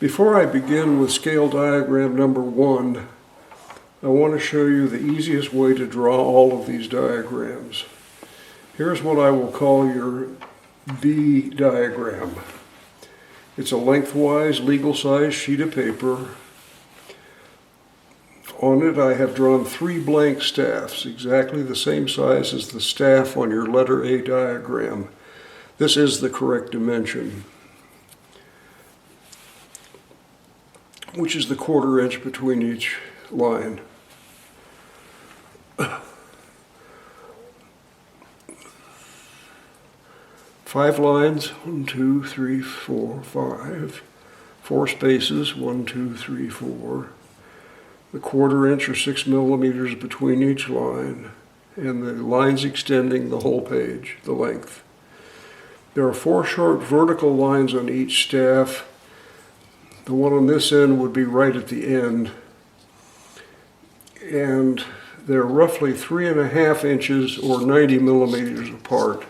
Before I begin with scale diagram number 1, I want to show you the easiest way to draw all of these diagrams. Here's what I will call your V diagram. It's a lengthwise, legal size sheet of paper. On it I have drawn 3 blank staffs, exactly the same size as the staff on your letter A diagram. This is the correct dimension, which is the 1/4 inch between each line. Five lines, 1, 2, 3, 4, 5. 4 spaces, 1, 2, 3, 4. The 1/4 inch or 6 millimeters between each line, and the lines extending the whole page, the length. There are 4 short vertical lines on each staff. The one on this end would be right at the end, and they're roughly 3.5 inches or 90 millimeters apart.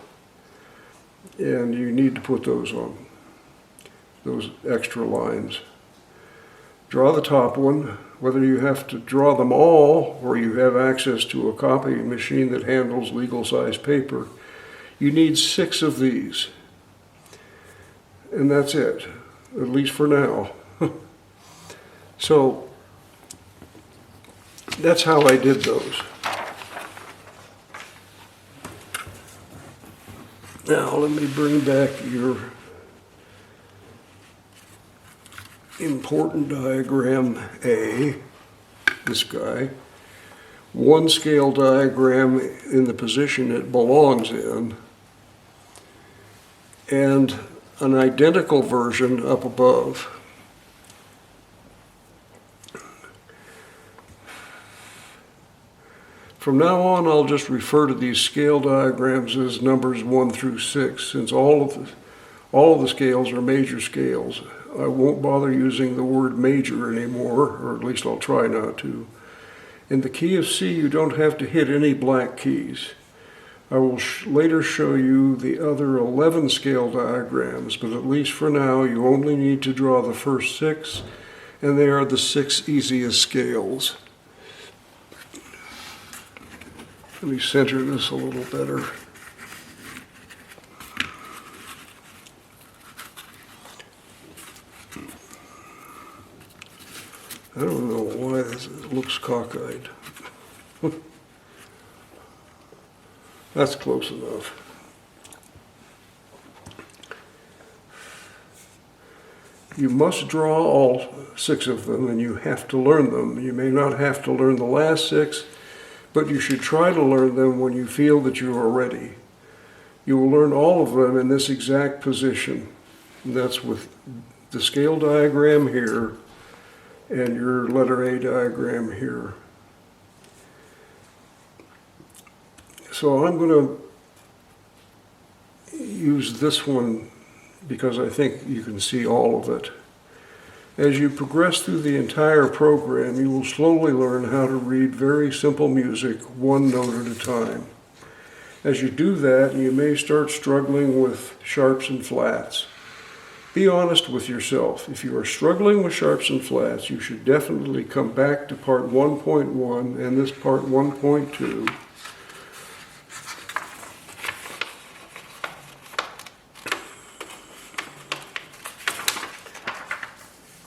And you need to put those on, those extra lines. Draw the top one. Whether you have to draw them all or you have access to a copying machine that handles legal size paper, you need 6 of these. And that's it, at least for now. So that's how I did those. Now let me bring back your important diagram A, this guy. 1 scale diagram in the position it belongs in, and an identical version up above. From now on, I'll just refer to these scale diagrams as numbers 1 through 6, since all of the scales are major scales. I won't bother using the word major anymore, or at least I'll try not to. In the key of C, you don't have to hit any black keys. I will later show you the other 11 scale diagrams, but at least for now, you only need to draw the first 6, and they are the 6 easiest scales. Let me center this a little better. I don't know why this looks cockeyed. That's close enough. You must draw all 6 of them, and you have to learn them. You may not have to learn the last 6, but you should try to learn them when you feel that you are ready. You will learn all of them in this exact position. And that's with the scale diagram here and your letter A diagram here. So I'm going to use this one because I think you can see all of it. As you progress through the entire program, you will slowly learn how to read very simple music, 1 note at a time. As you do that, you may start struggling with sharps and flats. Be honest with yourself. If you are struggling with sharps and flats, you should definitely come back to part 1.1 and this part 1.2.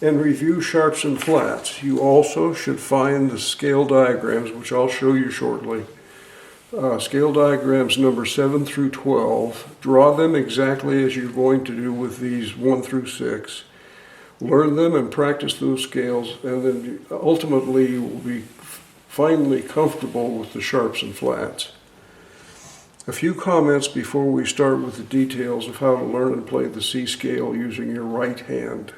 And review sharps and flats. You also should find the scale diagrams, which I'll show you shortly. Scale diagrams number 7 through 12. Draw them exactly as you're going to do with these 1 through 6. Learn them and practice those scales, and then ultimately you will be finally comfortable with the sharps and flats. A few comments before we start with the details of how to learn and play the C scale using your right hand.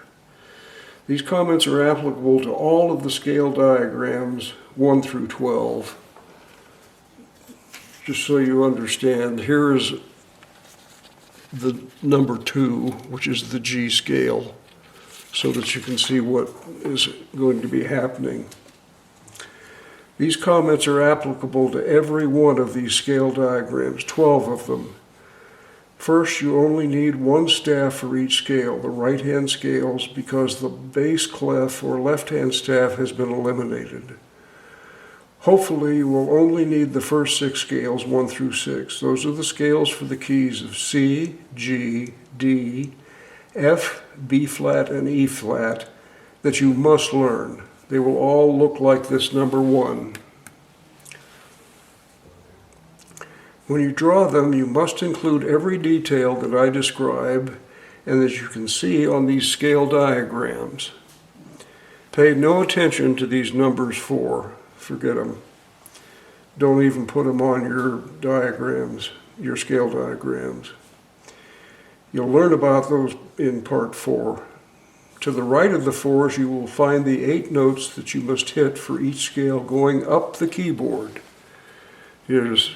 These comments are applicable to all of the scale diagrams 1 through 12. Just so you understand, here is the number 2, which is the G scale, so that you can see what is going to be happening. These comments are applicable to every one of these scale diagrams, 12 of them. First, you only need one staff for each scale, the right-hand scales, because the bass clef or left-hand staff has been eliminated. Hopefully, you will only need the first 6 scales, 1 through 6. Those are the scales for the keys of C, G, D, F, B flat, and E flat that you must learn. They will all look like this number 1. When you draw them, you must include every detail that I describe and that you can see on these scale diagrams. Pay no attention to these numbers 4. Forget them. Don't even put them on your diagrams, your scale diagrams. You'll learn about those in part 4. To the right of the 4s, you will find the 8 notes that you must hit for each scale going up the keyboard. Here's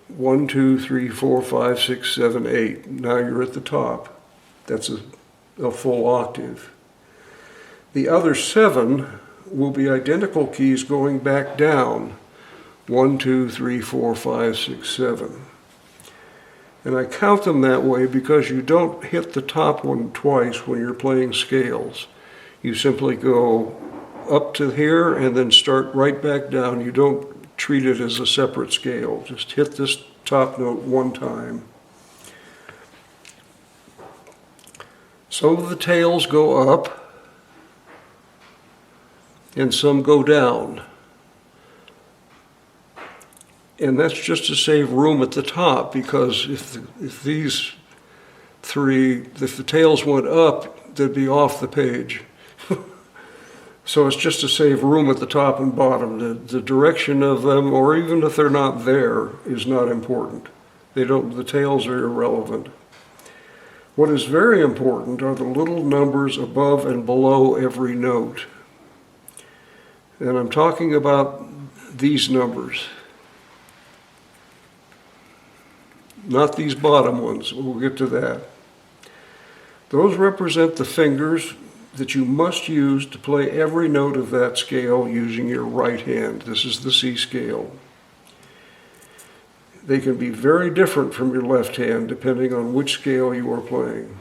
1, 2, 3, 4, 5, 6, 7, 8. Now you're at the top. That's a full octave. The other 7 will be identical keys going back down. 1, 2, 3, 4, 5, 6, 7. And I count them that way because you don't hit the top one twice when you're playing scales. You simply go up to here and then start right back down. You don't treat it as a separate scale. Just hit this top note one time. Some of the tails go up and some go down. And that's just to save room at the top, because if these 3, if the tails went up, they'd be off the page. So it's just to save room at the top and bottom. The direction of them, or even if they're not there, is not important. The tails are irrelevant. What is very important are the little numbers above and below every note. And I'm talking about these numbers. Not these bottom ones. We'll get to that. Those represent the fingers that you must use to play every note of that scale using your right hand. This is the C scale. They can be very different from your left hand depending on which scale you are playing.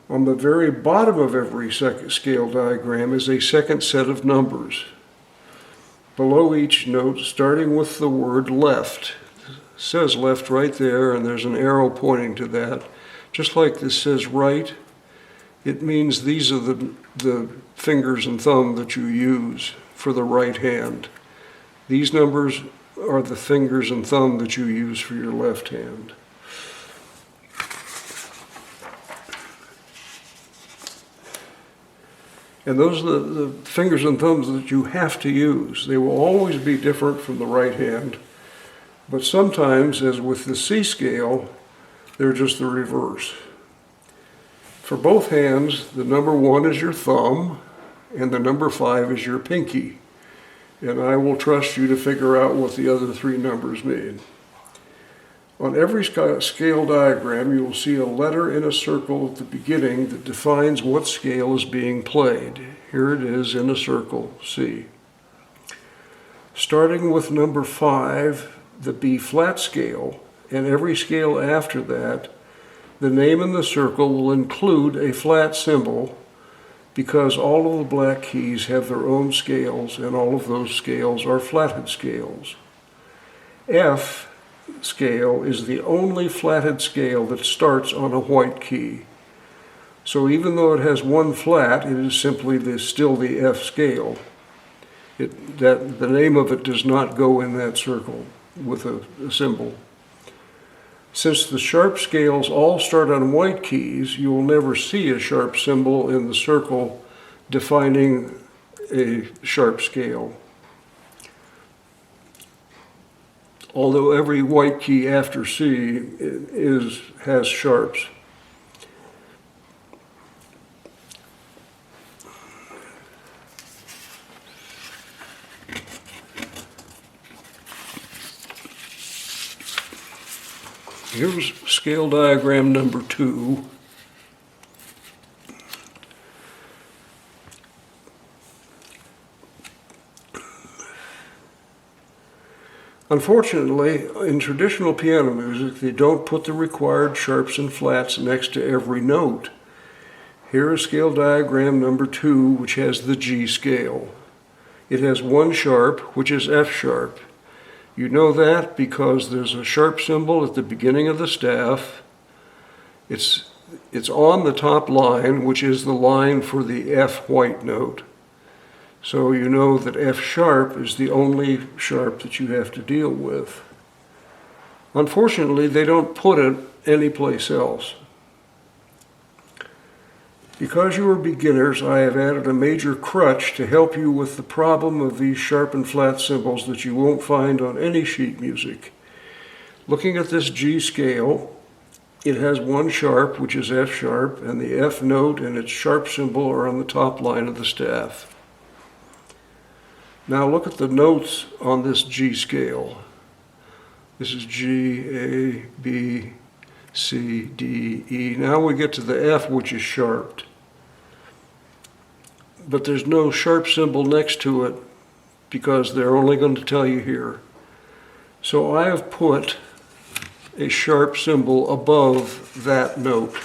On the very bottom of every scale diagram is a second set of numbers. Below each note, starting with the word left. It says left right there, and there's an arrow pointing to that. Just like this says right, it means these are the fingers and thumb that you use for the right hand. These numbers are the fingers and thumb that you use for your left hand. And those are the fingers and thumbs that you have to use. They will always be different from the right hand, but sometimes, as with the C scale, they're just the reverse. For both hands, the number 1 is your thumb, and the number 5 is your pinky. And I will trust you to figure out what the other 3 numbers mean. On every scale diagram, you will see a letter in a circle at the beginning that defines what scale is being played. Here it is in a circle, C. Starting with number 5, the B flat scale, and every scale after that, the name in the circle will include a flat symbol because all of the black keys have their own scales, and all of those scales are flatted scales. F scale is the only flatted scale that starts on a white key. So even though it has one flat, it is simply still the F scale. The name of it does not go in that circle with a symbol. Since the sharp scales all start on white keys, you will never see a sharp symbol in the circle defining a sharp scale. Although every white key after C has sharps. Here's scale diagram number 2. Unfortunately, in traditional piano music, they don't put the required sharps and flats next to every note. Here is scale diagram number 2, which has the G scale. It has one sharp, which is F sharp. You know that because there's a sharp symbol at the beginning of the staff. It's on the top line, which is the line for the F white note. So you know that F sharp is the only sharp that you have to deal with. Unfortunately, they don't put it anyplace else. Because you are beginners, I have added a major crutch to help you with the problem of these sharp and flat symbols that you won't find on any sheet music. Looking at this G scale, it has one sharp, which is F sharp, and the F note and its sharp symbol are on the top line of the staff. Now look at the notes on this G scale. This is G, A, B, C, D, E. Now we get to the F, which is sharped. But there's no sharp symbol next to it because they're only going to tell you here. So I have put a sharp symbol above that note.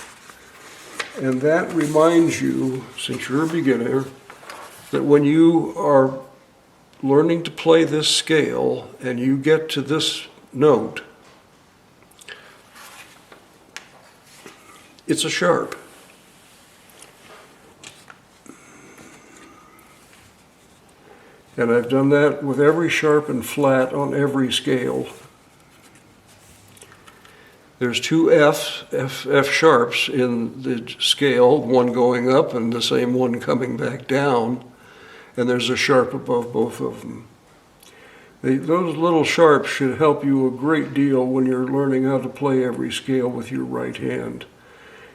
And that reminds you, since you're a beginner, that when you are learning to play this scale and you get to this note, it's a sharp. And I've done that with every sharp and flat on every scale. There's two F sharps in the scale, one going up and the same one coming back down, and there's a sharp above both of them. Those little sharps should help you a great deal when you're learning how to play every scale with your right hand.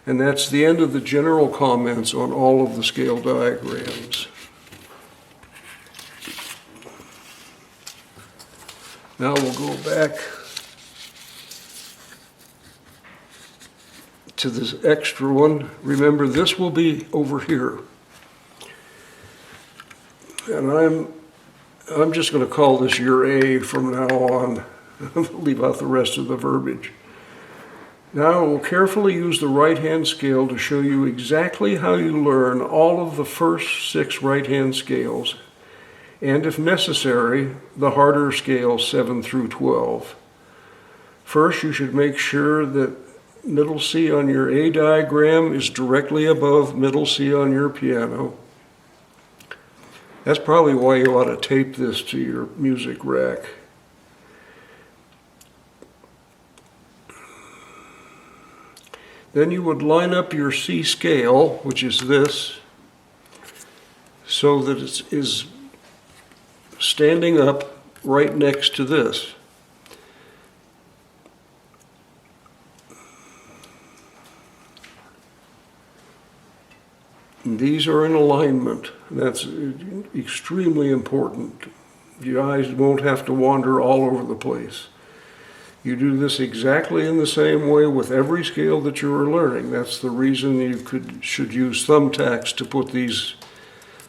And that's the end of the general comments on all of the scale diagrams. Now we'll go back to this extra one. Remember, this will be over here. And I'm just going to call this your A from now on. Leave out the rest of the verbiage. Now I will carefully use the right-hand scale to show you exactly how you learn all of the first 6 right-hand scales, and if necessary, the harder scales 7 through 12. First, you should make sure that middle C on your A diagram is directly above middle C on your piano. That's probably why you ought to tape this to your music rack. Then you would line up your C scale, which is this, so that it is standing up right next to this. And these are in alignment. That's extremely important. Your eyes won't have to wander all over the place. You do this exactly in the same way with every scale that you're learning. That's the reason you should use thumbtacks to put these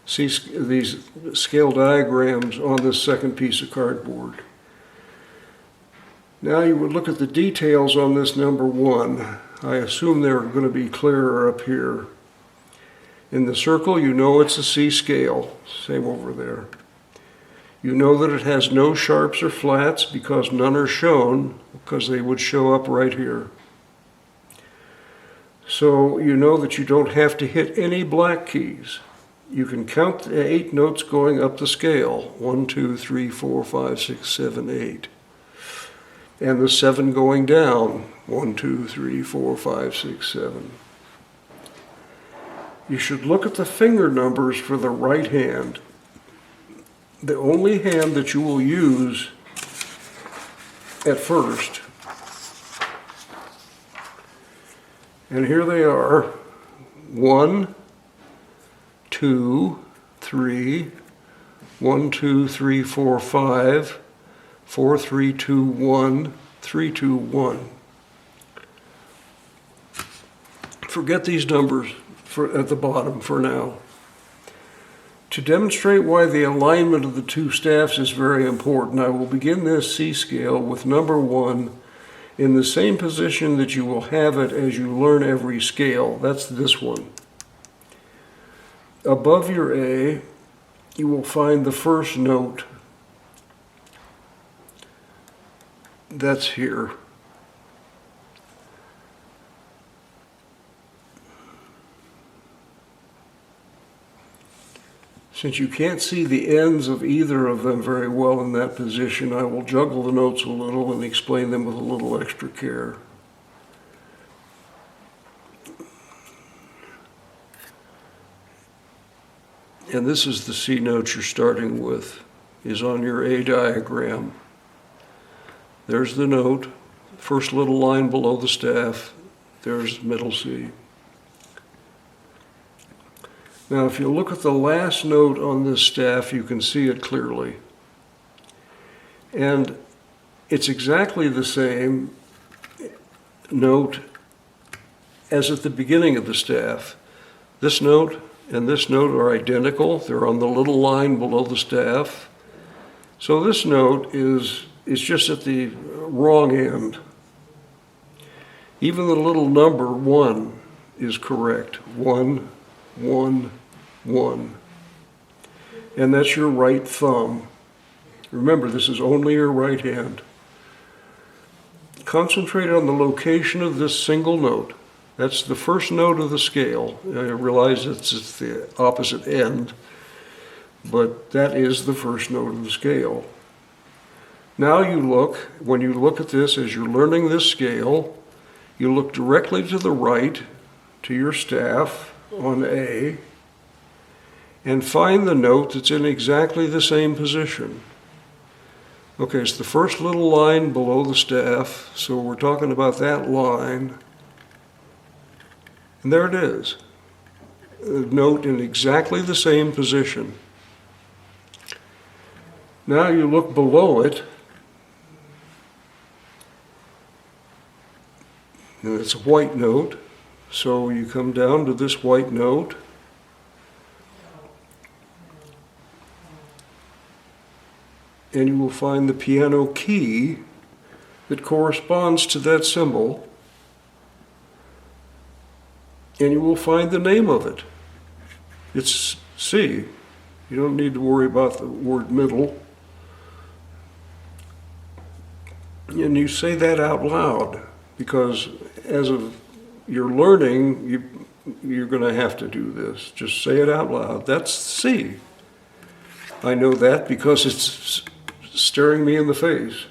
scale diagrams on this second piece of cardboard. Now you would look at the details on this number 1. I assume they're going to be clearer up here. In the circle, you know it's a C scale, same over there. You know that it has no sharps or flats because none are shown, because they would show up right here. So you know that you don't have to hit any black keys. You can count the 8 notes going up the scale, 1, 2, 3, 4, 5, 6, 7, 8. And the 7 going down, 1, 2, 3, 4, 5, 6, 7. You should look at the finger numbers for the right hand. The only hand that you will use at first. And here they are. 1, 2, 3, 1, 2, 3, 4, 5, 4, 3, 2, 1, 3, 2, 1. Forget these numbers at the bottom for now. To demonstrate why the alignment of the two staffs is very important, I will begin this C scale with number 1 in the same position that you will have it as you learn every scale. That's this one. Above your A, you will find the first note. That's here. Since you can't see the ends of either of them very well in that position, I will juggle the notes a little and explain them with a little extra care. And this is the C note you're starting with, is on your A diagram. There's the note, first little line below the staff, there's middle C. Now, if you look at the last note on this staff, you can see it clearly. And it's exactly the same note as at the beginning of the staff. This note and this note are identical. They're on the little line below the staff. So this note is just at the wrong end. Even the little number 1 is correct. 1, 1, 1. And that's your right thumb. Remember, this is only your right hand. Concentrate on the location of this single note. That's the first note of the scale. I realize it's at the opposite end, but that is the first note of the scale. Now when you look at this as you're learning this scale, you look directly to the right, to your staff on A, and find the note that's in exactly the same position. Okay, it's the first little line below the staff, so we're talking about that line. And there it is, a note in exactly the same position. Now you look below it, and it's a white note, so you come down to this white note, and you will find the piano key that corresponds to that symbol, and you will find the name of it. It's C. You don't need to worry about the word middle. And you say that out loud, because as of your learning, you're going to have to do this. Just say it out loud. That's C. I know that because it's staring me in the face.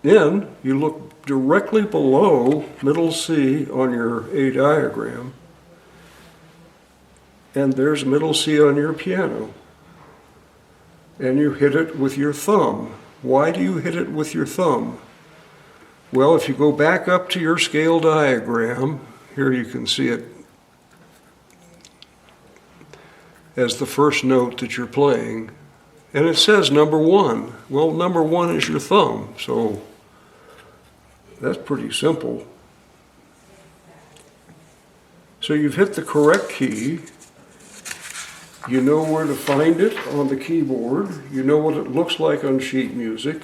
Then you look directly below middle C on your A diagram, and there's middle C on your piano. And you hit it with your thumb. Why do you hit it with your thumb? Well, if you go back up to your scale diagram, here you can see it as the first note that you're playing. And it says number 1. Well, number 1 is your thumb, so that's pretty simple. So you've hit the correct key. You know where to find it on the keyboard. You know what it looks like on sheet music.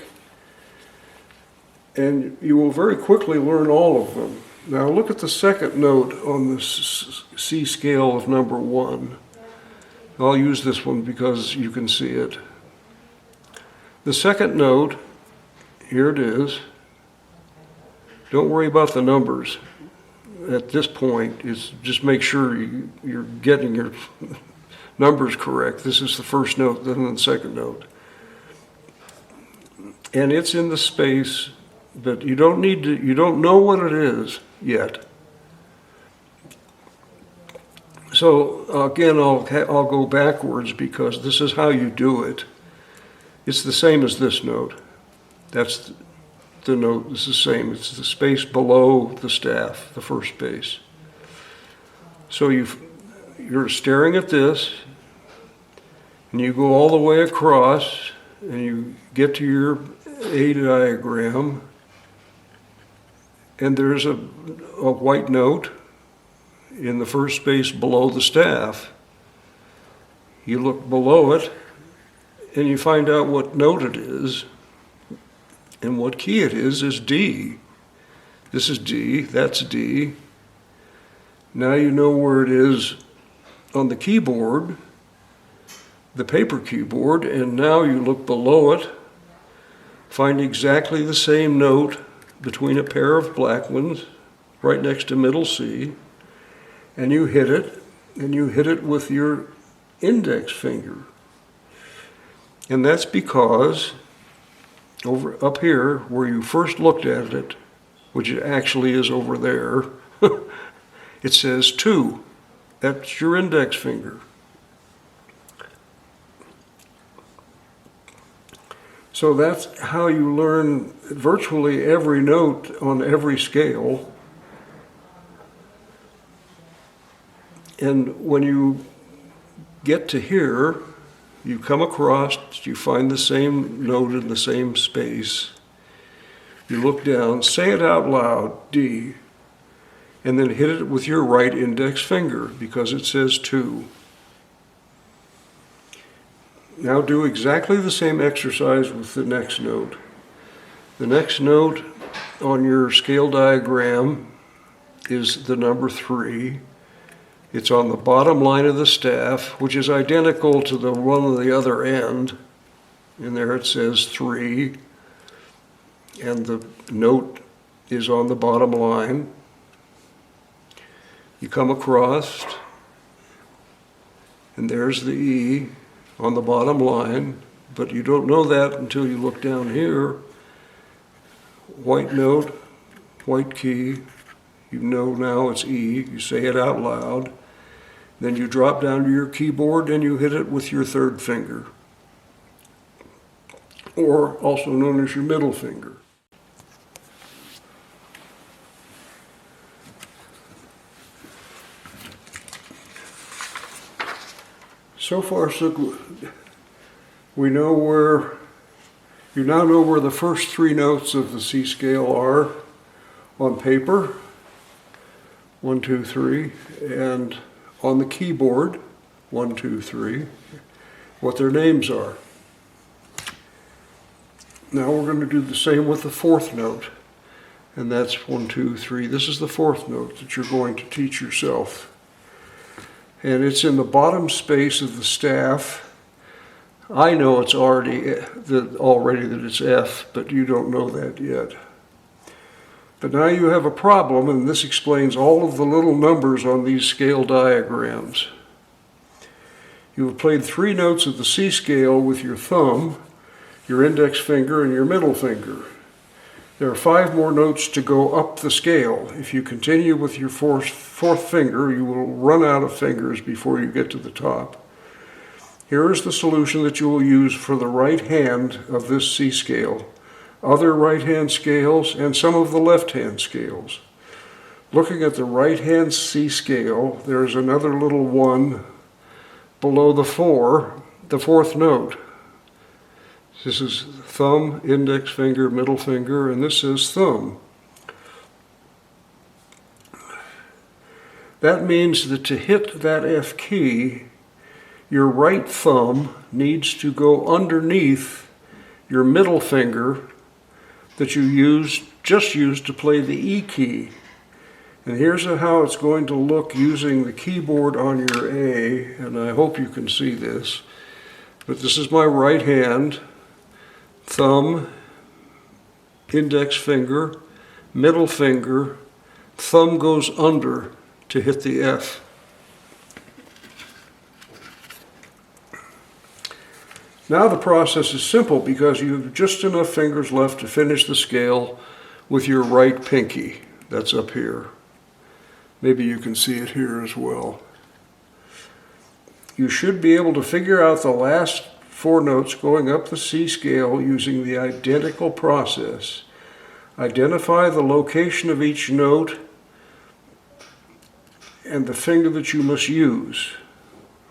And you will very quickly learn all of them. Now look at the second note on the C scale of number 1. I'll use this one because you can see it. The second note, here it is. Don't worry about the numbers at this point. It's just make sure you're getting your numbers correct. This is the first note, then the second note. And it's in the space, but you don't know what it is yet. So again, I'll go backwards because this is how you do it. It's the same as this note. That's the note. It's the same. It's the space below the staff, the first space. So you're staring at this, and you go all the way across, and you get to your A diagram, and there's a white note in the first space below the staff. you look below it, and you find out what note it is, and what key it is D. This is D, that's D. Now you know where it is on the keyboard, the paper keyboard, and now you look below it, find exactly the same note between a pair of black ones, right next to middle C, and you hit it, and you hit it with your index finger. And that's because over up here, where you first looked at it, which it actually is over there, it says 2. That's your index finger. So that's how you learn virtually every note on every scale. And when you get to here, you come across, you find the same note in the same space. You look down, say it out loud, D, and then hit it with your right index finger because it says 2. Now do exactly the same exercise with the next note. The next note on your scale diagram is the number 3. It's on the bottom line of the staff, which is identical to the one on the other end. And there it says 3. And the note is on the bottom line. You come across, and there's the E on the bottom line, but you don't know that until you look down here. White note, white key, you know now it's E, you say it out loud. Then you drop down to your keyboard and you hit it with your third finger, or also known as your middle finger. So far, so good. We know where, you now know where the first 3 notes of the C scale are on paper, 1, 2, 3, and on the keyboard, 1, 2, 3, what their names are. Now we're going to do the same with the 4th note, and that's 1, 2, 3. This is the 4th note that you're going to teach yourself. And it's in the bottom space of the staff. I know it's already that it's F, but you don't know that yet. But now you have a problem, and this explains all of the little numbers on these scale diagrams. You have played 3 notes of the C scale with your thumb, your index finger, and your middle finger. There are 5 more notes to go up the scale. If you continue with your fourth finger, you will run out of fingers before you get to the top. Here is the solution that you will use for the right hand of this C scale, other right hand scales, and some of the left hand scales. Looking at the right hand C scale, there's another little 1 below the 4, the 4th note. This is thumb, index finger, middle finger, and this is thumb. That means that to hit that F key, your right thumb needs to go underneath your middle finger that you just used to play the E key. And here's how it's going to look using the keyboard on your A, and I hope you can see this. But this is my right hand. Thumb, index finger, middle finger, thumb goes under to hit the F. Now the process is simple because you have just enough fingers left to finish the scale with your right pinky. That's up here. Maybe you can see it here as well. You should be able to figure out the last 4 notes going up the C scale using the identical process. Identify the location of each note and the finger that you must use.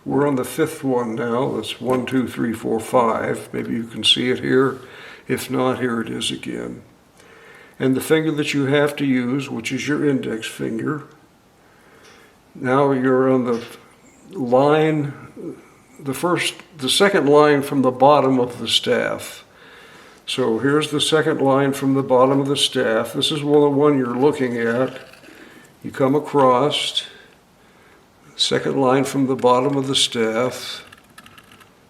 We're on the 5th one now. That's 1, 2, 3, 4, 5. Maybe you can see it here. If not, here it is again. And the finger that you have to use, which is your index finger. Now you're on the line the second line from the bottom of the staff. So here's the second line from the bottom of the staff. This is the one you're looking at. You come across, second line from the bottom of the staff.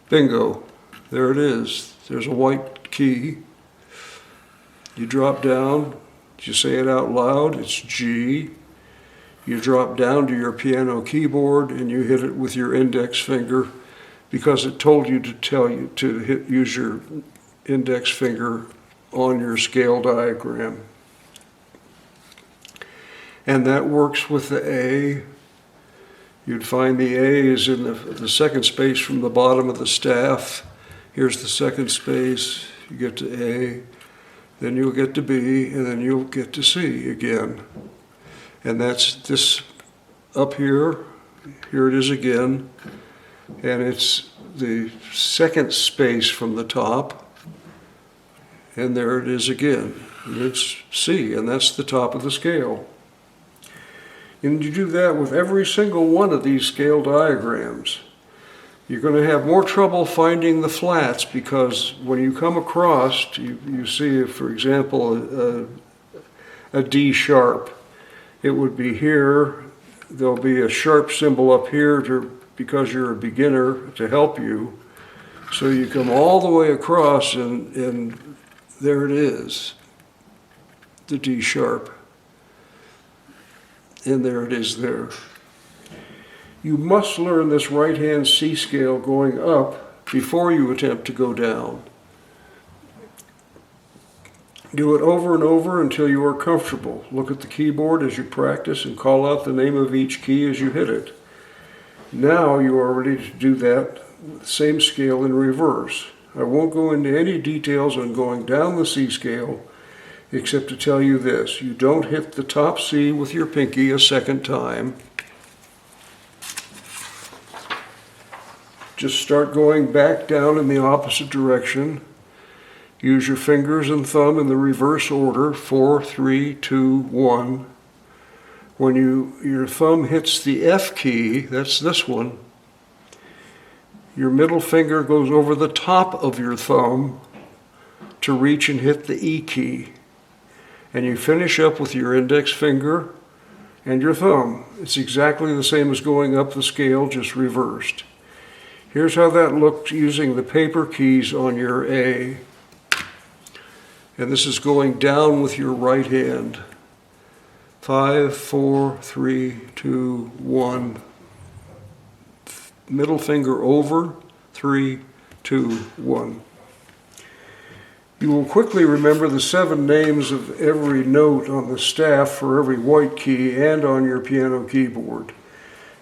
Bingo, there it is. There's a white key. You drop down, you say it out loud, it's G. You drop down to your piano keyboard and you hit it with your index finger because it told you to tell you to use your index finger on your scale diagram. And that works with the A. You'd find the A is in the second space from the bottom of the staff. Here's the second space. You get to A, then you'll get to B, and then you'll get to C again. And that's this up here. Here it is again. And it's the second space from the top. And there it is again. And it's C, and that's the top of the scale. And you do that with every single one of these scale diagrams. You're going to have more trouble finding the flats because when you come across, you see, for example, a D sharp. It would be here. There'll be a sharp symbol up here because you're a beginner to help you. So you come all the way across and there it is, the D sharp. And there it is there. You must learn this right-hand C scale going up before you attempt to go down. Do it over and over until you are comfortable. Look at the keyboard as you practice and call out the name of each key as you hit it. Now you are ready to do that same scale in reverse. I won't go into any details on going down the C scale, except to tell you this: you don't hit the top C with your pinky a second time. Just start going back down in the opposite direction. Use your fingers and thumb in the reverse order, 4, 3, 2, 1. When your thumb hits the F key, that's this one, your middle finger goes over the top of your thumb to reach and hit the E key. And you finish up with your index finger and your thumb. It's exactly the same as going up the scale, just reversed. Here's how that looked using the paper keys on your A. And this is going down with your right hand. 5, 4, 3, 2, 1. Middle finger over, 3, 2, 1. You will quickly remember the 7 names of every note on the staff for every white key and on your piano keyboard.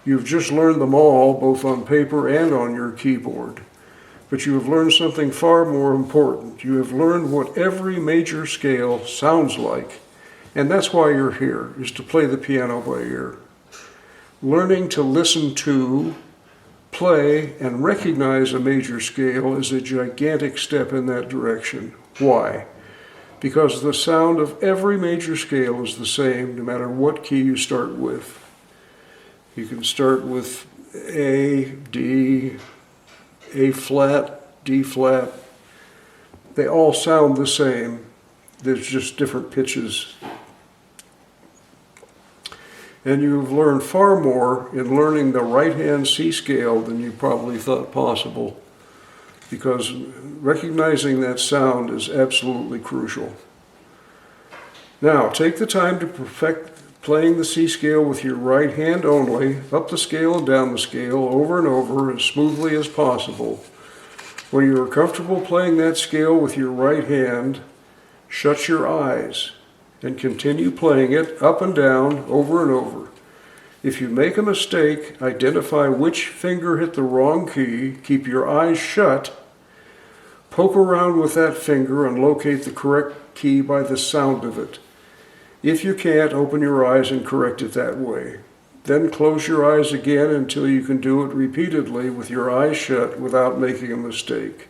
You've just learned them all, both on paper and on your keyboard. But you have learned something far more important. You have learned what every major scale sounds like. And that's why you're here, is to play the piano by ear. Learning to listen to, play, and recognize a major scale is a gigantic step in that direction. Why? Because the sound of every major scale is the same, no matter what key you start with. You can start with A, D, A flat, D flat. They all sound the same. There's just different pitches. And you've learned far more in learning the right-hand C scale than you probably thought possible, because recognizing that sound is absolutely crucial. Now, take the time to perfect playing the C scale with your right hand only, up the scale and down the scale, over and over, as smoothly as possible. When you are comfortable playing that scale with your right hand, shut your eyes and continue playing it up and down, over and over. If you make a mistake, identify which finger hit the wrong key, keep your eyes shut, poke around with that finger and locate the correct key by the sound of it. If you can't, open your eyes and correct it that way. Then close your eyes again until you can do it repeatedly with your eyes shut without making a mistake.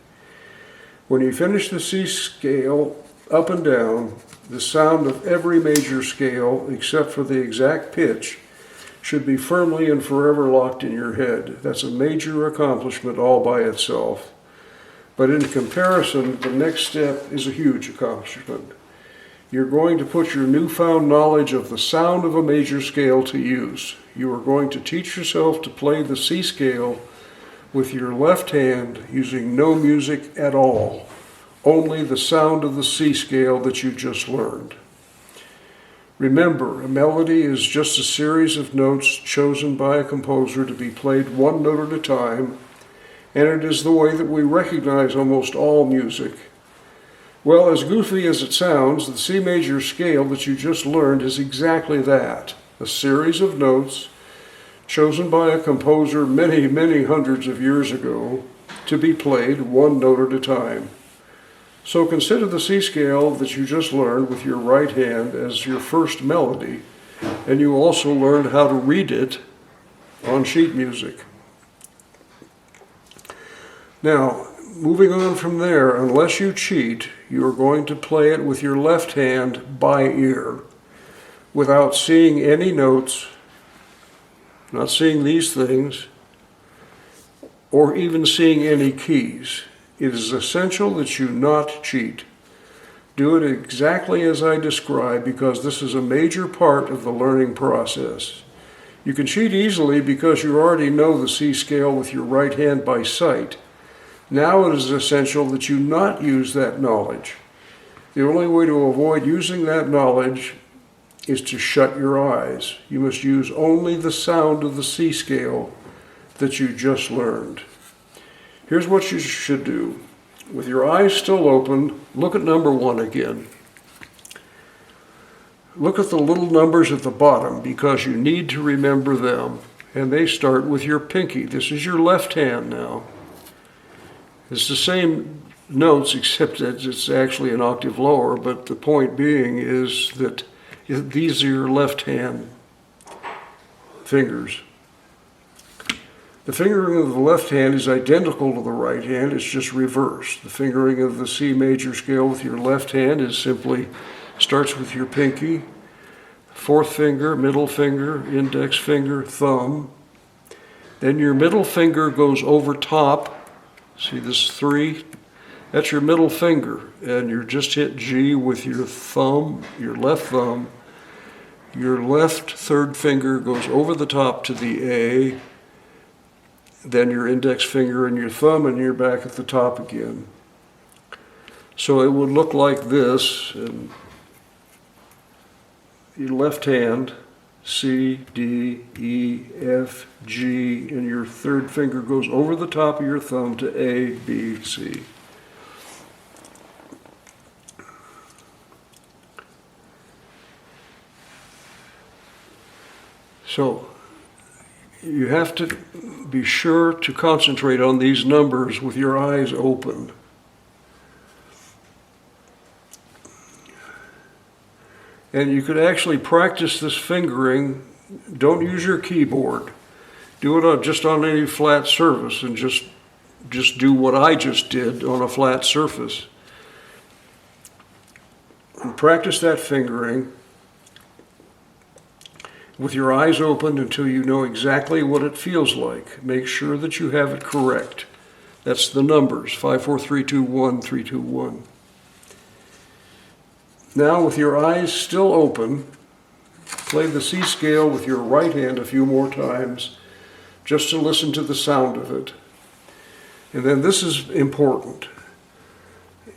When you finish the C scale up and down, the sound of every major scale, except for the exact pitch, should be firmly and forever locked in your head. That's a major accomplishment all by itself. But in comparison, the next step is a huge accomplishment. You're going to put your newfound knowledge of the sound of a major scale to use. You are going to teach yourself to play the C scale with your left hand using no music at all, only the sound of the C scale that you just learned. Remember, a melody is just a series of notes chosen by a composer to be played one note at a time, and it is the way that we recognize almost all music. Well, as goofy as it sounds, the C major scale that you just learned is exactly that, a series of notes chosen by a composer many, many hundreds of years ago to be played one note at a time. So consider the C scale that you just learned with your right hand as your first melody, and you also learned how to read it on sheet music. Now, moving on from there, unless you cheat, you are going to play it with your left hand by ear, without seeing any notes, not seeing these things, or even seeing any keys. It is essential that you not cheat. Do it exactly as I described, because this is a major part of the learning process. You can cheat easily because you already know the C scale with your right hand by sight. Now it is essential that you not use that knowledge. The only way to avoid using that knowledge is to shut your eyes. You must use only the sound of the C scale that you just learned. Here's what you should do. With your eyes still open, look at number 1 again. Look at the little numbers at the bottom because you need to remember them. And they start with your pinky. This is your left hand now. It's the same notes except that it's actually an octave lower, but the point being is that these are your left hand fingers. The fingering of the left hand is identical to the right hand, it's just reversed. The fingering of the C major scale with your left hand is simply, starts with your pinky, fourth finger, middle finger, index finger, thumb. Then your middle finger goes over top. See this 3? That's your middle finger, and you just hit G with your thumb, your left thumb. Your left third finger goes over the top to the A, then your index finger and your thumb, and you're back at the top again. So it would look like this, and your left hand, C, D, E, F, G, and your third finger goes over the top of your thumb to A, B, C. So you have to be sure to concentrate on these numbers with your eyes open. And you could actually practice this fingering. Don't use your keyboard. Do it just on any flat surface, and just do what I just did on a flat surface. And practice that fingering with your eyes open until you know exactly what it feels like. Make sure that you have it correct. That's the numbers, 5, 4, 3, 2, 1, 3, 2, 1. Now, with your eyes still open, play the C scale with your right hand a few more times, just to listen to the sound of it. And then this is important.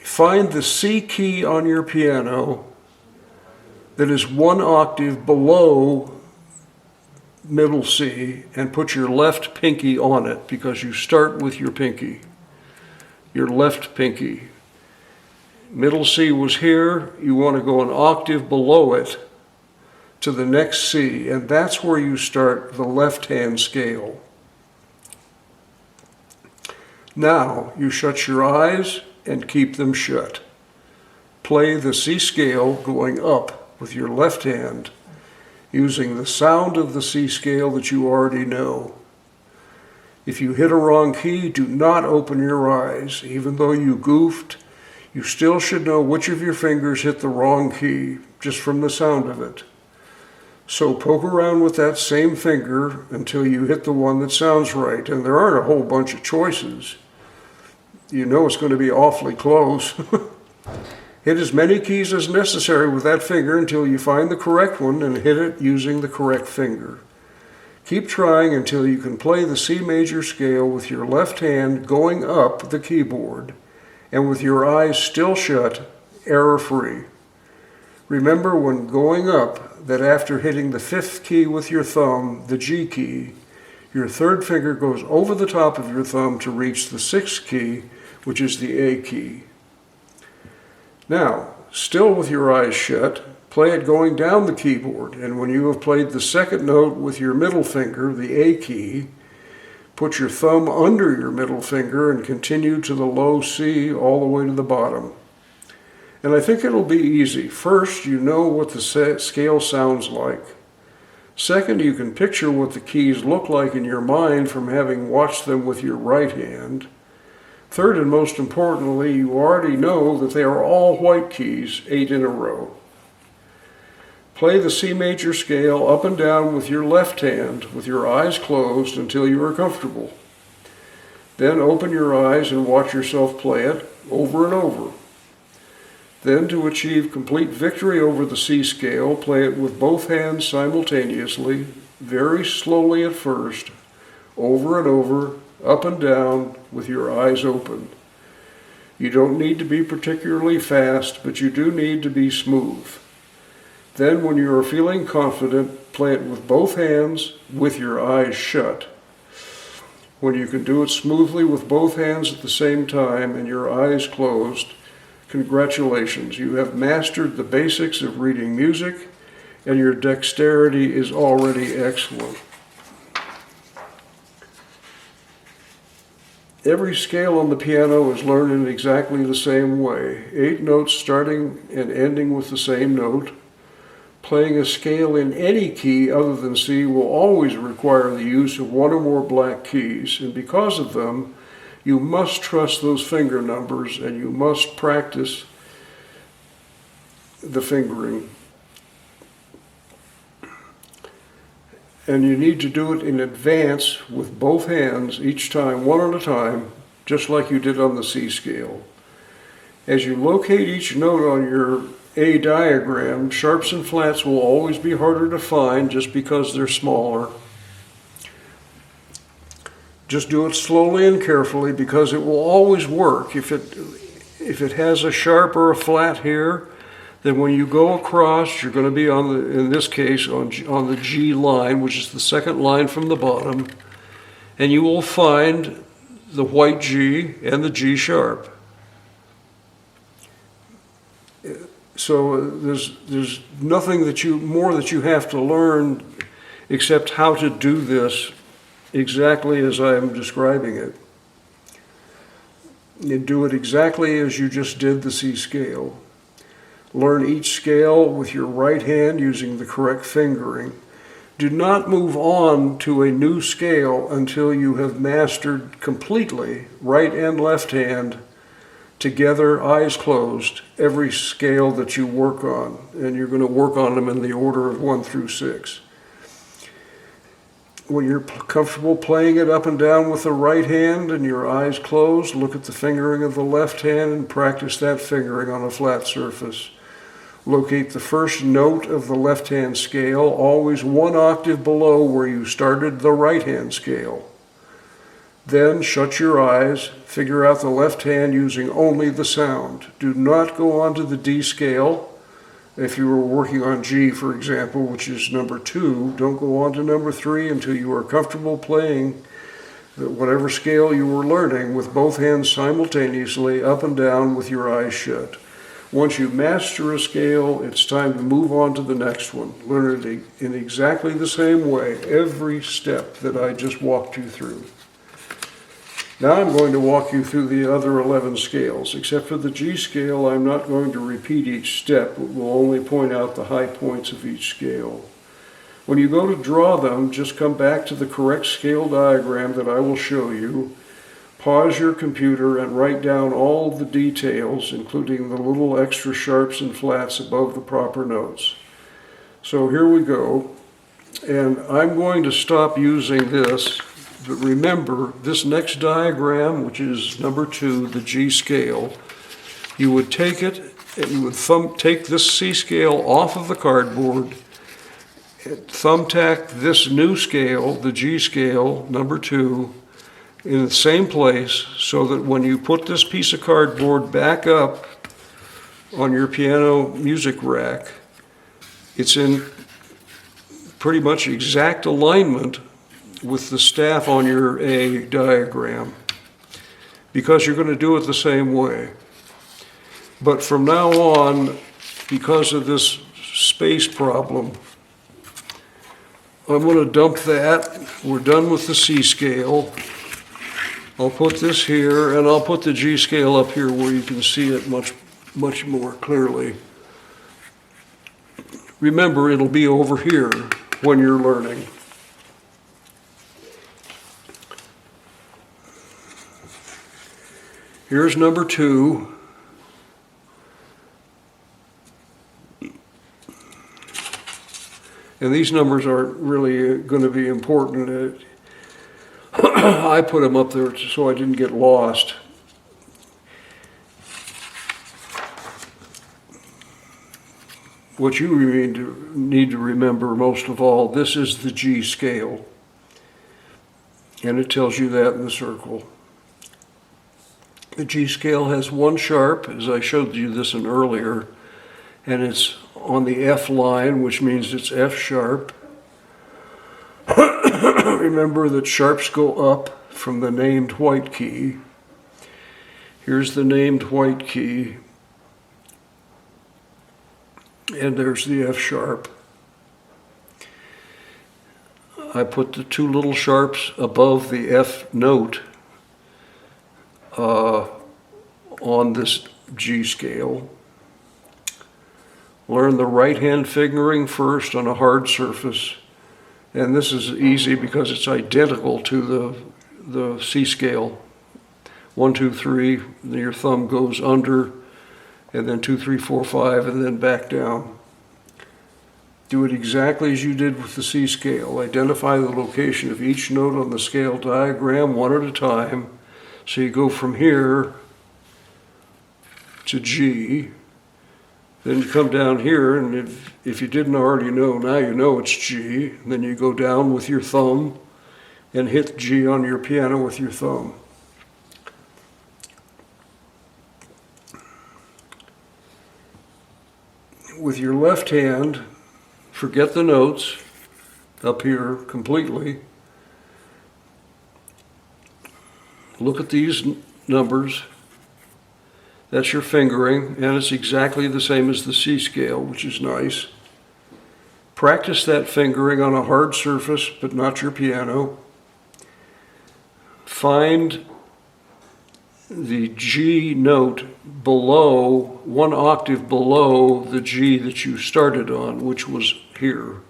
Find the C key on your piano that is 1 octave below middle C, and put your left pinky on it, because you start with your pinky, your left pinky. Middle C was here, you want to go an octave below it to the next C, and that's where you start the left hand scale. Now you shut your eyes and keep them shut. Play the C scale going up with your left hand, using the sound of the C scale that you already know. If you hit a wrong key, do not open your eyes. Even though you goofed, you still should know which of your fingers hit the wrong key, just from the sound of it. So poke around with that same finger until you hit the one that sounds right. And there aren't a whole bunch of choices. You know it's going to be awfully close. Hit as many keys as necessary with that finger until you find the correct one and hit it using the correct finger. Keep trying until you can play the C major scale with your left hand going up the keyboard and with your eyes still shut, error-free. Remember when going up that after hitting the 5th key with your thumb, the G key, your 3rd finger goes over the top of your thumb to reach the 6th key, which is the A key. Now, still with your eyes shut, play it going down the keyboard, and when you have played the 2nd note with your middle finger, the A key, put your thumb under your middle finger and continue to the low C all the way to the bottom. And I think it'll be easy. First, you know what the scale sounds like. Second, you can picture what the keys look like in your mind from having watched them with your right hand. Third, and most importantly, you already know that they are all white keys, 8 in a row. Play the C major scale up and down with your left hand with your eyes closed until you are comfortable. Then open your eyes and watch yourself play it over and over. Then, to achieve complete victory over the C scale, play it with both hands simultaneously, very slowly at first, over and over, up and down, with your eyes open. You don't need to be particularly fast, but you do need to be smooth. Then, when you are feeling confident, play it with both hands, with your eyes shut. When you can do it smoothly with both hands at the same time and your eyes closed, congratulations, you have mastered the basics of reading music, and your dexterity is already excellent. Every scale on the piano is learned in exactly the same way. 8 notes starting and ending with the same note. Playing a scale in any key other than C will always require the use of one or more black keys, and because of them, you must trust those finger numbers and you must practice the fingering. And you need to do it in advance with both hands each time, one at a time, just like you did on the C scale. As you locate each note on your A diagram, sharps and flats will always be harder to find just because they're smaller. Just do it slowly and carefully because it will always work. If it has a sharp or a flat here, then when you go across, you're going to be in this case, on the G line, which is the 2nd line from the bottom, and you will find the white G and the G sharp. So there's nothing that you have to learn except how to do this exactly as I am describing it. You do it exactly as you just did the C scale. Learn each scale with your right hand using the correct fingering. Do not move on to a new scale until you have mastered completely right and left hand together, eyes closed, every scale that you work on. And you're going to work on them in the order of 1 through 6. When you're comfortable playing it up and down with the right hand and your eyes closed, look at the fingering of the left hand and practice that fingering on a flat surface. Locate the first note of the left hand scale, always 1 octave below where you started the right hand scale. Then shut your eyes, figure out the left hand using only the sound. Do not go on to the D scale. If you were working on G, for example, which is number 2, don't go on to number 3 until you are comfortable playing whatever scale you were learning with both hands simultaneously up and down with your eyes shut. Once you master a scale, it's time to move on to the next one. Learn it in exactly the same way, every step that I just walked you through. Now I'm going to walk you through the other 11 scales. Except for the G scale, I'm not going to repeat each step, but will only point out the high points of each scale. When you go to draw them, just come back to the correct scale diagram that I will show you. Pause your computer and write down all the details, including the little extra sharps and flats above the proper notes. So here we go. And I'm going to stop using this, but remember, this next diagram, which is number 2, the G scale, you would take it and you would take this C scale off of the cardboard, thumbtack this new scale, the G scale, number 2, in the same place, so that when you put this piece of cardboard back up on your piano music rack, it's in pretty much exact alignment with the staff on your A diagram, because you're going to do it the same way. But from now on, because of this space problem, I'm going to dump that. We're done with the C scale. I'll put this here, and I'll put the G scale up here where you can see it much more clearly. Remember, it'll be over here when you're learning. Here's number 2. And these numbers aren't really going to be important. I put them up there so I didn't get lost. What you need to remember most of all, this is the G scale. And it tells you that in the circle. The G scale has 1 sharp, as I showed you this in earlier, and it's on the F line, which means it's F sharp. Remember that sharps go up from the named white key. Here's the named white key. And there's the F sharp. I put the 2 little sharps above the F note on this G scale. Learn the right hand fingering first on a hard surface. And this is easy because it's identical to the C scale. 1, 2, 3, then your thumb goes under, and then 2, 3, 4, 5, and then back down. Do it exactly as you did with the C scale. Identify the location of each note on the scale diagram one at a time. So you go from here to G, then you come down here, and if you didn't already know, now you know it's G. And then you go down with your thumb and hit G on your piano with your thumb. With your left hand, forget the notes up here completely. Look at these numbers. That's your fingering, and it's exactly the same as the C scale, which is nice. Practice that fingering on a hard surface, but not your piano. Find the G note below, 1 octave below the G that you started on, which was here.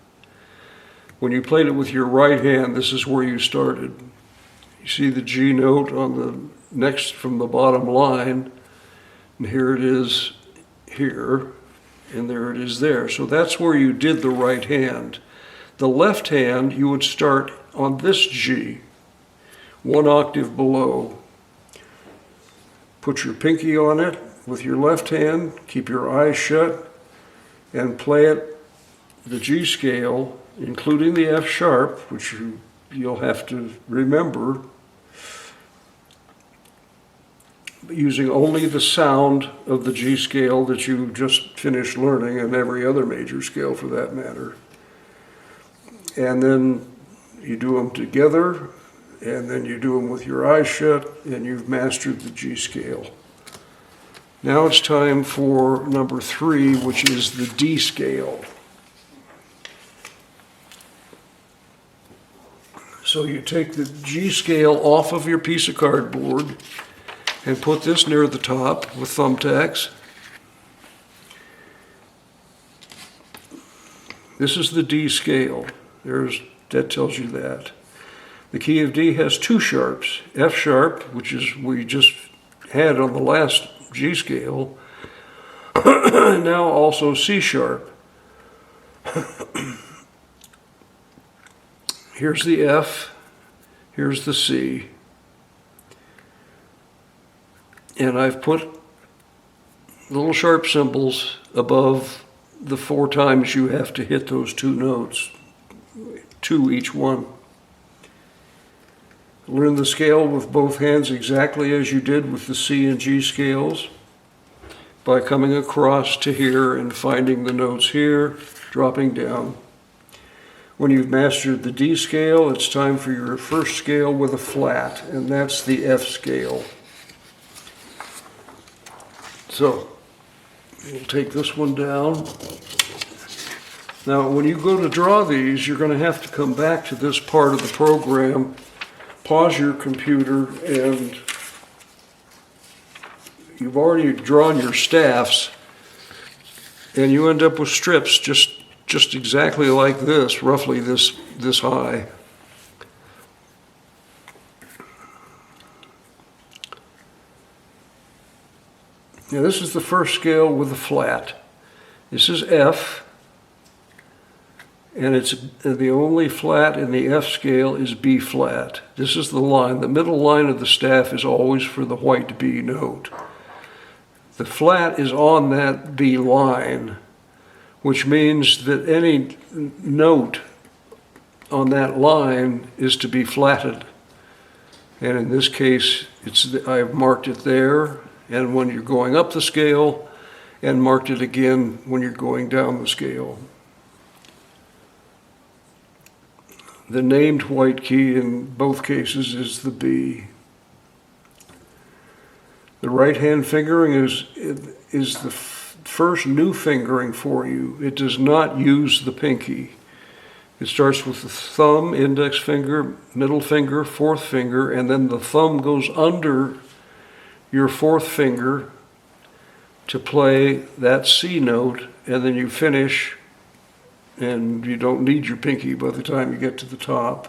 When you played it with your right hand, this is where you started. You see the G note on the next from the bottom line, and here it is here, and there it is there. So that's where you did the right hand. The left hand, you would start on this G, 1 octave below. Put your pinky on it with your left hand, keep your eyes shut, and play it the G scale, including the F sharp, which you'll have to remember, using only the sound of the G scale that you just finished learning, and every other major scale for that matter. And then you do them together, and then you do them with your eyes shut, and you've mastered the G scale. Now it's time for number 3, which is the D scale. So you take the G scale off of your piece of cardboard and put this near the top with thumbtacks. This is the D scale. That tells you that. The key of D has 2 sharps, F sharp, which is we just had on the last G scale, and now also C sharp. Here's the F, here's the C. And I've put little sharp symbols above the 4 times you have to hit those 2 notes, 2 each one. Learn the scale with both hands exactly as you did with the C and G scales by coming across to here and finding the notes here, dropping down. When you've mastered the D scale, it's time for your first scale with a flat, and that's the F scale. So, we'll take this one down. Now, when you go to draw these, you're going to have to come back to this part of the program, pause your computer, and you've already drawn your staffs, and you end up with strips just exactly like this, roughly this high. Now this is the first scale with a flat. This is F, and it's the only flat in the F scale is B flat. This is the line. The middle line of the staff is always for the white B note. The flat is on that B line, which means that any note on that line is to be flatted. And in this case, I've marked it there, and when you're going up the scale, and marked it again when you're going down the scale. The named white key in both cases is the B. The right hand fingering is the first new fingering for you. It does not use the pinky. It starts with the thumb, index finger, middle finger, fourth finger, and then the thumb goes under your fourth finger to play that C note, and then you finish, and you don't need your pinky by the time you get to the top.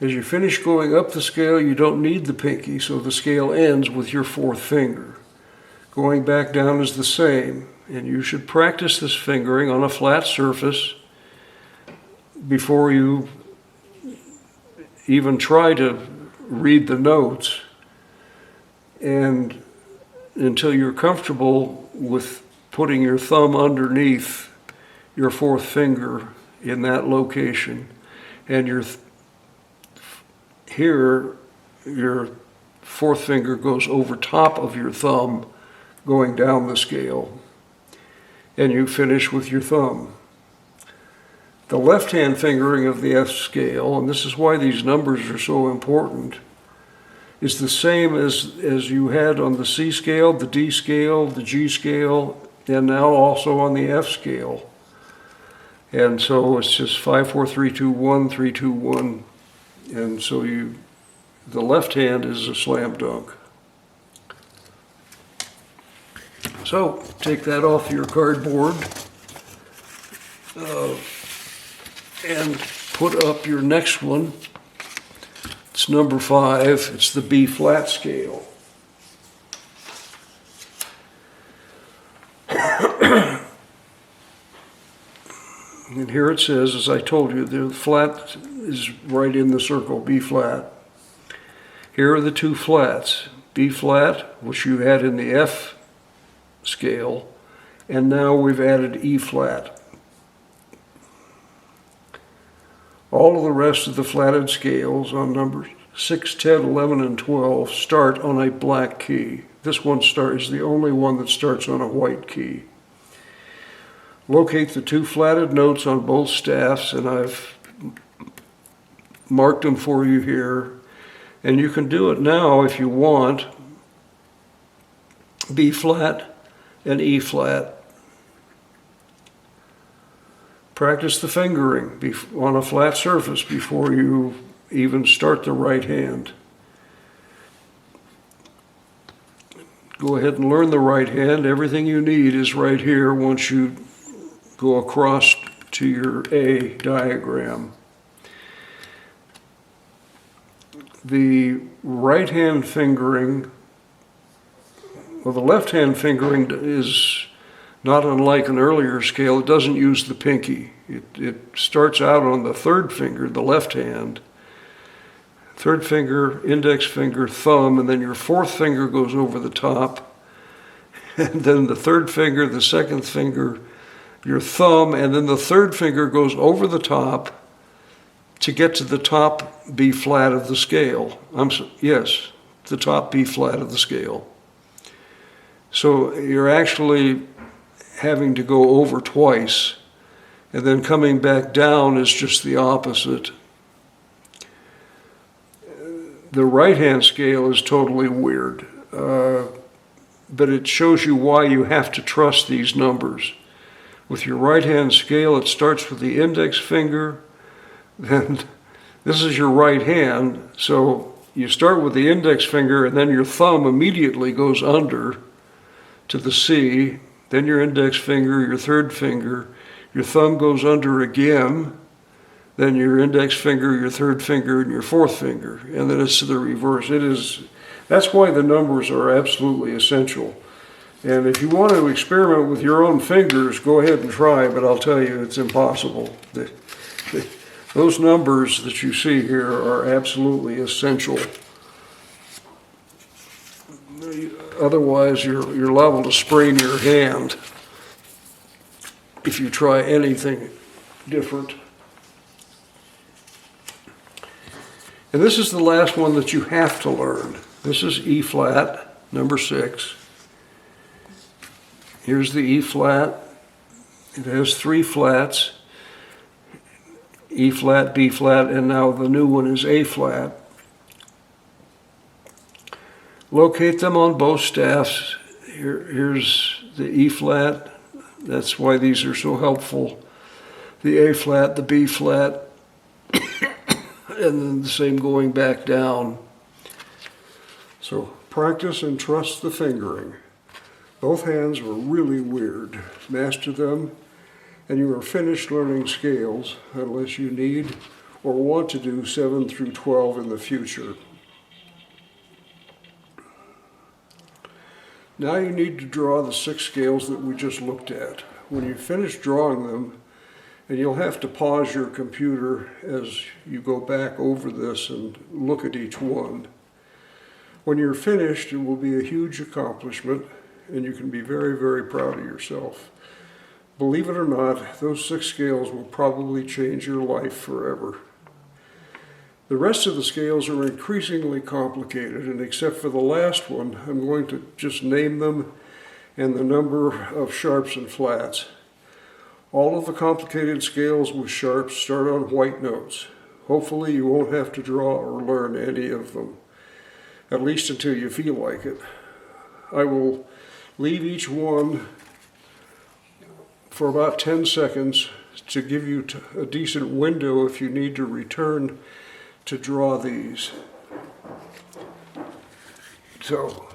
As you finish going up the scale, you don't need the pinky, so the scale ends with your fourth finger. Going back down is the same, and you should practice this fingering on a flat surface before you even try to read the notes, and until you're comfortable with putting your thumb underneath your fourth finger in that location, and here your fourth finger goes over top of your thumb going down the scale, and you finish with your thumb. The left-hand fingering of the F scale, and this is why these numbers are so important, is the same as you had on the C scale, the D scale, the G scale, and now also on the F scale. And so it's just 5, 4, 3, 2, 1, 3, 2, 1. And so the left hand is a slam dunk. So take that off your cardboard and put up your next one. It's number 5. It's the B flat scale. And here it says, as I told you, the flat is right in the circle, B flat. Here are the 2 flats, B flat, which you had in the F scale, and now we've added E flat. All of the rest of the flatted scales on numbers 6, 10, 11, and 12 start on a black key. This one is the only one that starts on a white key. Locate the 2 flatted notes on both staffs, and I've marked them for you here. And you can do it now if you want. B flat and E flat. Practice the fingering on a flat surface before you even start the right hand. Go ahead and learn the right hand. Everything you need is right here once you go across to your A diagram. The right hand fingering Well, the left-hand fingering is not unlike an earlier scale. It doesn't use the pinky. It starts out on the third finger, the left hand. Third finger, index finger, thumb, and then your fourth finger goes over the top. And then the third finger, the second finger, your thumb, and then the third finger goes over the top to get to the top B flat of the scale. Yes, the top B flat of the scale. So you're actually having to go over twice, and then coming back down is just the opposite. The right-hand scale is totally weird, but it shows you why you have to trust these numbers. With your right-hand scale, it starts with the index finger, then this is your right hand, so you start with the index finger, and then your thumb immediately goes under to the C, then your index finger, your third finger, your thumb goes under again, then your index finger, your third finger, and your fourth finger, and then it's the reverse. That's why the numbers are absolutely essential. And if you want to experiment with your own fingers, go ahead and try, but I'll tell you it's impossible. Those numbers that you see here are absolutely essential. Otherwise, you're liable to sprain your hand if you try anything different. And this is the last one that you have to learn. This is E flat, number 6. Here's the E flat. It has 3 flats, E flat, B flat, and now the new one is A flat. Locate them on both staffs. Here's the E flat. That's why these are so helpful. The A flat, the B flat, and then the same going back down. So practice and trust the fingering. Both hands were really weird. Master them, and you are finished learning scales unless you need or want to do 7 through 12 in the future. Now you need to draw the 6 scales that we just looked at. When you finish drawing them, and you'll have to pause your computer as you go back over this and look at each one. When you're finished, it will be a huge accomplishment, and you can be very, very proud of yourself. Believe it or not, those 6 scales will probably change your life forever. The rest of the scales are increasingly complicated, and except for the last one, I'm going to just name them and the number of sharps and flats. All of the complicated scales with sharps start on white notes. Hopefully you won't have to draw or learn any of them, at least until you feel like it. I will leave each one for about 10 seconds to give you a decent window if you need to return to draw these. So,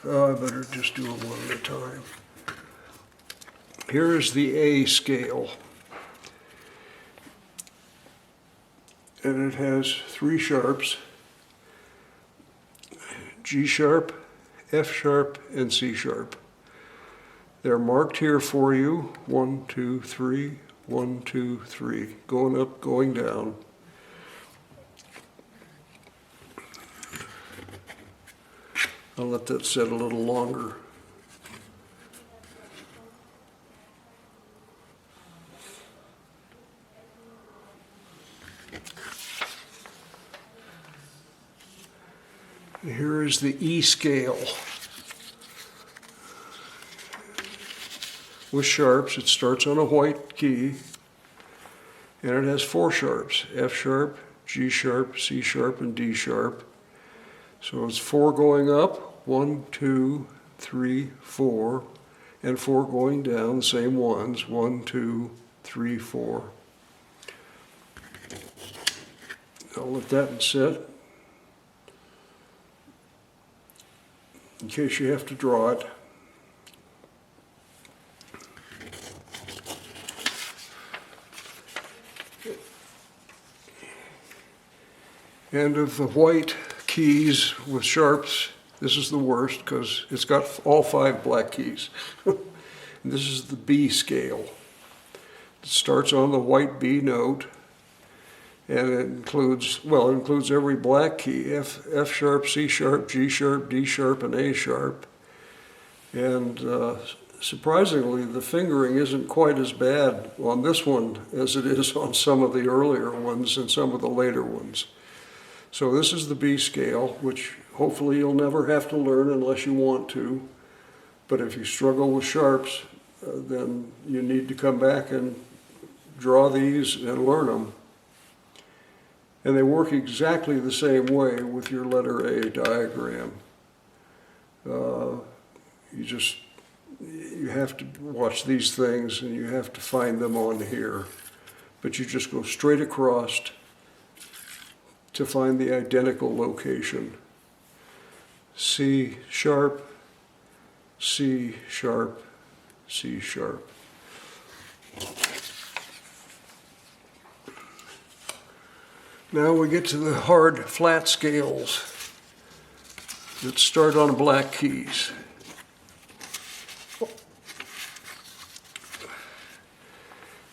I better just do it one at a time. Here is the A scale. And it has 3 sharps, G sharp, F sharp, and C sharp. They're marked here for you, 1, 2, 3, 1, 2, 3, going up, going down. I'll let that set a little longer. Here is the E scale. With sharps, it starts on a white key, and it has 4 sharps, F sharp, G sharp, C sharp, and D sharp. So it's 4 going up, 1, 2, 3, 4, and 4 going down, the same ones, 1, 2, 3, 4. I'll let that sit in case you have to draw it. And of the white keys with sharps, this is the worst because it's got all 5 black keys. And this is the B scale. It starts on the white B note, and it includes every black key, F sharp, C sharp, G sharp, D sharp, and A sharp. And surprisingly, the fingering isn't quite as bad on this one as it is on some of the earlier ones and some of the later ones. So this is the B scale, which hopefully you'll never have to learn unless you want to. But if you struggle with sharps, then you need to come back and draw these and learn them. And they work exactly the same way with your letter A diagram. You have to watch these things and you have to find them on here. But you just go straight across to find the identical location. C sharp, C sharp, C sharp. Now we get to the hard flat scales that start on black keys.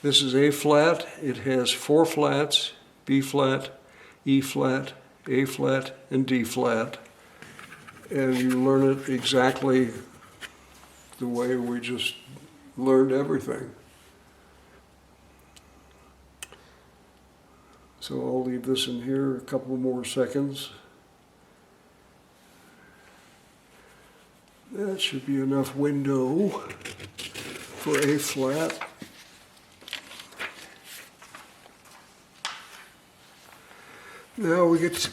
This is A flat. It has 4 flats, B flat, E flat, A flat, and D flat. And you learn it exactly the way we just learned everything. So I'll leave this in here a couple more seconds. That should be enough window for A flat. Now we get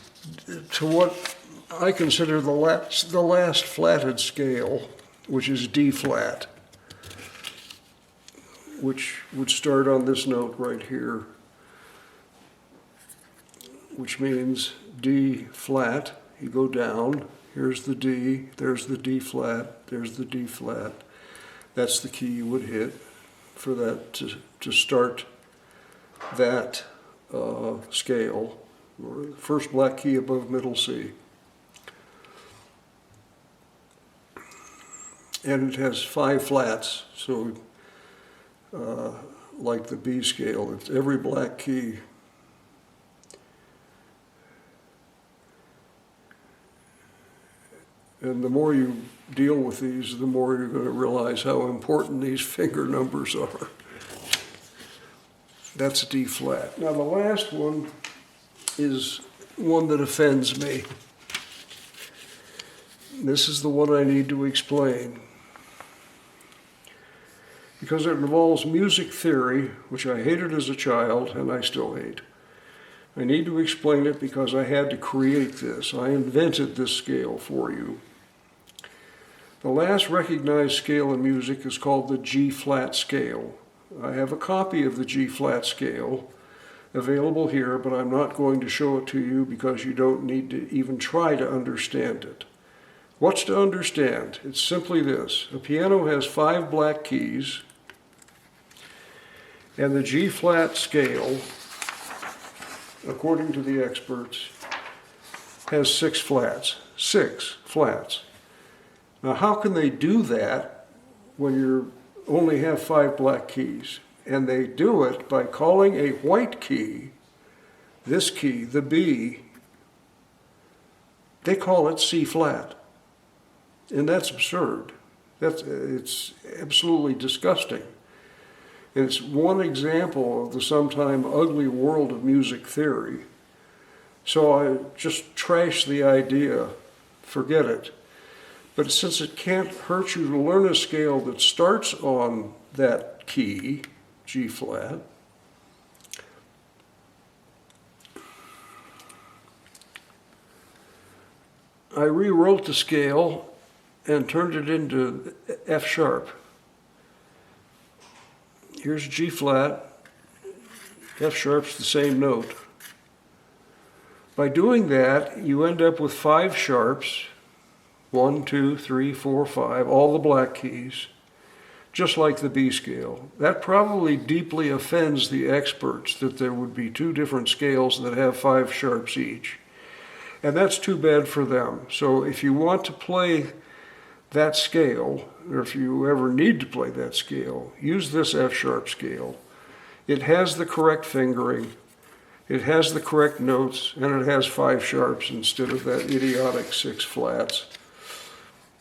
to what I consider the last flatted scale, which is D flat, which would start on this note right here, which means D flat. You go down, here's the D, there's the D flat, there's the D flat. That's the key you would hit for that to start that scale, or first black key above middle C. And it has 5 flats, so like the B scale, it's every black key. And the more you deal with these, the more you're going to realize how important these finger numbers are. That's D flat. Now the last one is one that offends me. This is the one I need to explain, because it involves music theory, which I hated as a child and I still hate. I need to explain it because I had to create this. I invented this scale for you. The last recognized scale in music is called the G-flat scale. I have a copy of the G-flat scale available here, but I'm not going to show it to you because you don't need to even try to understand it. What's to understand? It's simply this. A piano has 5 black keys, and the G-flat scale, according to the experts, has 6 flats. 6 flats. Now, how can they do that when you only have 5 black keys? And they do it by calling a white key, this key, the B, they call it C flat. And that's absurd. It's absolutely disgusting. And it's one example of the sometime ugly world of music theory. So I just trash the idea, forget it. But since it can't hurt you to learn a scale that starts on that key, G flat, I rewrote the scale and turned it into F sharp. Here's G flat, F sharp's the same note. By doing that, you end up with 5 sharps, 1, 2, 3, 4, 5, all the black keys, just like the B scale. That probably deeply offends the experts that there would be 2 different scales that have 5 sharps each. And that's too bad for them. So if you want to play that scale, or if you ever need to play that scale, use this F sharp scale. It has the correct fingering, it has the correct notes, and it has 5 sharps instead of that idiotic 6 flats.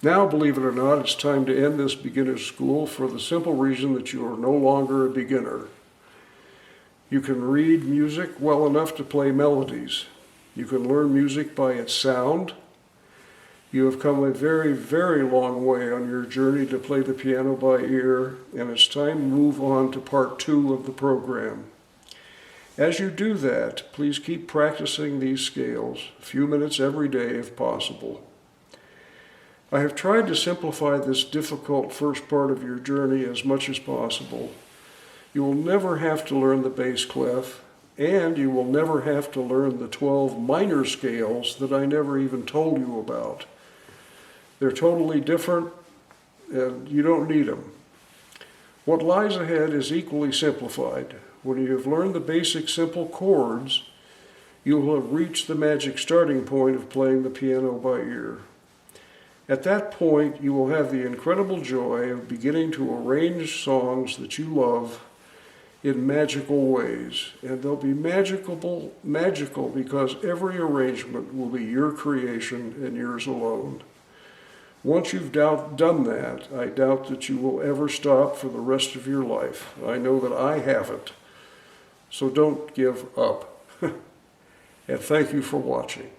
Now, believe it or not, it's time to end this beginner's school for the simple reason that you are no longer a beginner. You can read music well enough to play melodies. You can learn music by its sound. You have come a very, very long way on your journey to play the piano by ear, and it's time to move on to part 2 of the program. As you do that, please keep practicing these scales, a few minutes every day if possible. I have tried to simplify this difficult first part of your journey as much as possible. You will never have to learn the bass clef, and you will never have to learn the 12 minor scales that I never even told you about. They're totally different, and you don't need them. What lies ahead is equally simplified. When you have learned the basic simple chords, you will have reached the magic starting point of playing the piano by ear. At that point, you will have the incredible joy of beginning to arrange songs that you love in magical ways. And they'll be magical because every arrangement will be your creation and yours alone. Once you've done that, I doubt that you will ever stop for the rest of your life. I know that I haven't. So don't give up. And thank you for watching.